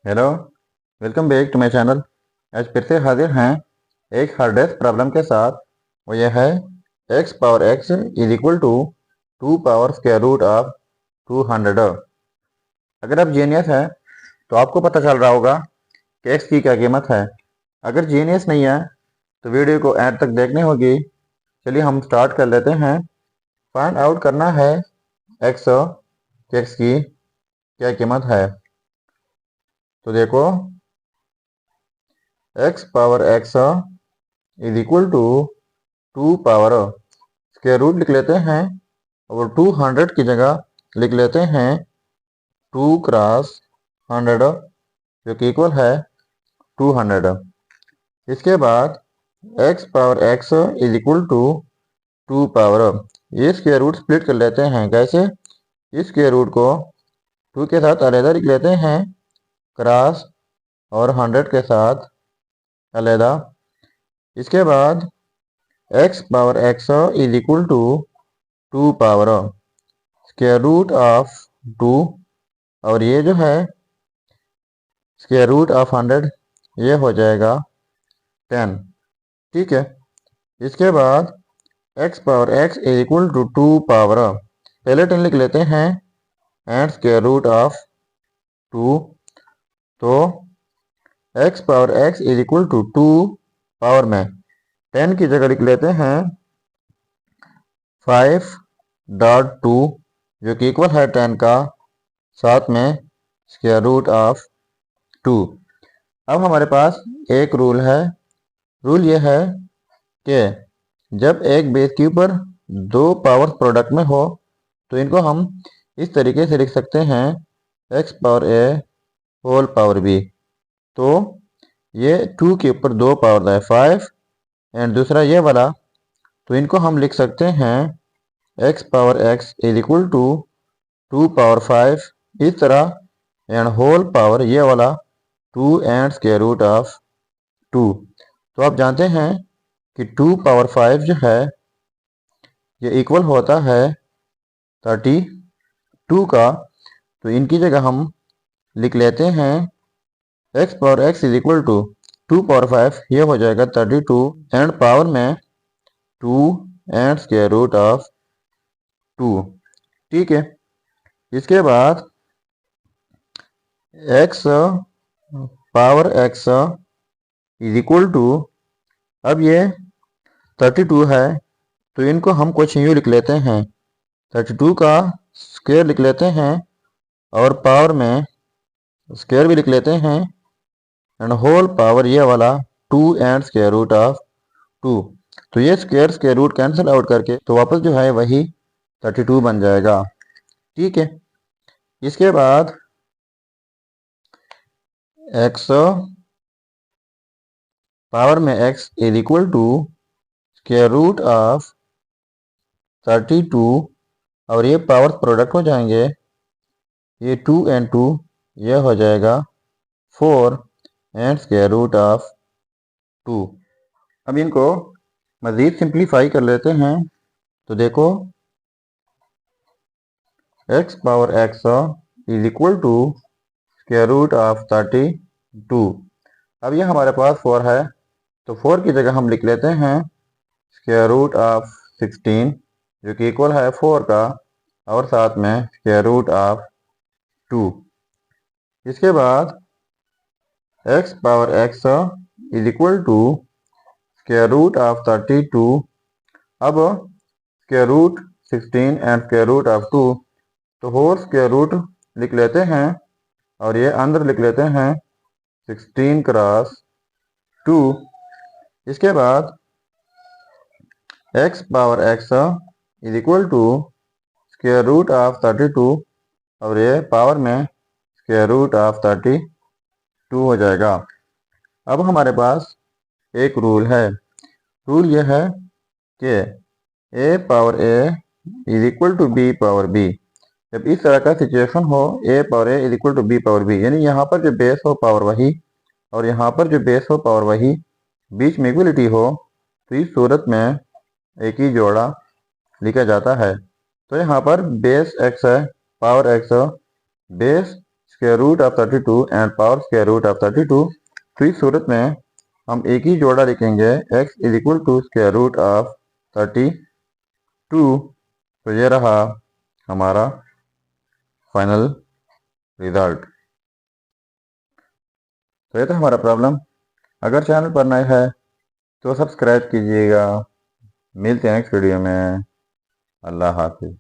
Hello, welcome back to my channel. आज फिर से हाजिर हैं एक हार्डेस्ट प्रॉब्लम के साथ। वो यह है x power x is equal to 2 power square root of 200। अगर आप जीनियस हैं तो आपको पता चल रहा होगा कि x की क्या कीमत है। अगर जीनियस नहीं है तो वीडियो को एंड तक देखनी होगी। चलिए हम स्टार्ट कर लेते हैं। फाइंड आउट करना है x कि x की क्या कीमत है। तो देखो, x power x is equal to 2 power square root लिख लेते हैं और 200 की जगह लिख लेते हैं 2 क्रॉस 100 जो कि इक्वल है 200। इसके बाद x power x is equal to 2 power, ये स्क्वायर रूट स्प्लिट कर लेते हैं। कैसे? इस स्क्वायर रूट को 2 के साथ अलहदा लिख लेते हैं क्रॉस और 100 के साथ अलहदा। इसके बाद x power x is equal to 2 power square root of 2 और ये जो है स्क्वायर रूट ऑफ 100 ये हो जाएगा 10। ठीक है। इसके बाद x power x is equal to 2 power, पहले 10 लिख लेते हैं एंड स्क्वायर रूट ऑफ 2। तो x power x is equal to 2 power में 10 की जगह लिख लेते हैं 5.2 जो कि इक्वल है 10 का साथ में स्क्वायर रूट ऑफ 2। अब हमारे पास एक रूल है। रूल ये है कि जब एक बेस के ऊपर दो पावर्स प्रोडक्ट में हो तो इनको हम इस तरीके से लिख सकते हैं x power a whole power b। तो ये 2 के ऊपर दो पावर है 5 एंड दूसरा ये वाला, तो इनको हम लिख सकते हैं x power x is equal to 2 power 5 इस तरह एंड होल पावर ये वाला 2 एंड स्क्वायर रूट ऑफ 2। तो आप जानते हैं कि 2 पावर 5 जो है ये इक्वल होता है 32 का। तो इनकी जगह हम लिख लेते हैं x power x is equal to 2 power 5 ये हो जाएगा 32 एंड पावर में 2 एंड स्क्वायर रूट ऑफ 2। ठीक है। इसके बाद x power x is equal to, अब ये 32 है तो इनको हम कुछ यूँ लिख लेते हैं 32 का स्क्वायर लिख लेते हैं और पावर में स्क्वायर भी लिख लेते हैं एंड होल पावर ये वाला 2 एंड स्क्वायर रूट ऑफ 2। तो ये स्क्वायर रूट कैंसिल आउट करके तो वापस जो है वही 32 बन जाएगा। ठीक है। इसके बाद x पावर में x is equal to square root of 32 और ये पावर प्रोडक्ट हो जाएंगे, ये 2 एंड 2 ये हो जाएगा 4 एंड स्क्वायर रूट ऑफ 2। अब इनको मज़ीद सिंप्लीफाई कर लेते हैं। तो देखो x power x is equal to square root of 32। अब ये हमारे पास 4 है तो 4 की जगह हम लिख लेते हैं स्क्वायर रूट ऑफ 16 जो कि इक्वल है 4 का और साथ में स्क्वायर रूट ऑफ 2। इसके बाद x power x is equal to square root of 32। अब square root 16 and square root of 2 तो होल स्क्वायर रूट लिख लेते हैं और ये अंदर लिख लेते हैं 16 क्रॉस 2। इसके बाद x power x is equal to square root of 32 और ये पावर में स्क्वायर रूट ऑफ 32 हो जाएगा। अब हमारे पास एक रूल है। रूल यह है कि a power a is equal to b power b। जब इस तरह का सिचुएशन हो a power a is equal to b power b, यानी यहाँ पर जो बेस हो पावर वही और यहाँ पर जो बेस हो पावर वही, बीच में इक्वलिटी हो, तो इस सूरत में एक ही जोड़ा लिखा जाता है। तो यहाँ पर बेस x है, power x, base square root of 32 and power square root of 32। तो इस सूरत में हम एक ही जोड़ा लिखेंगे, x is equal to square root of 32। तो ये रहा हमारा फाइनल रिजल्ट। तो ये था हमारा प्रॉब्लम। अगर चैनल पर नए है तो सब्सक्राइब कीजिएगा। मिलते हैं नेक्स्ट वीडियो में। अल्लाह हाफिज।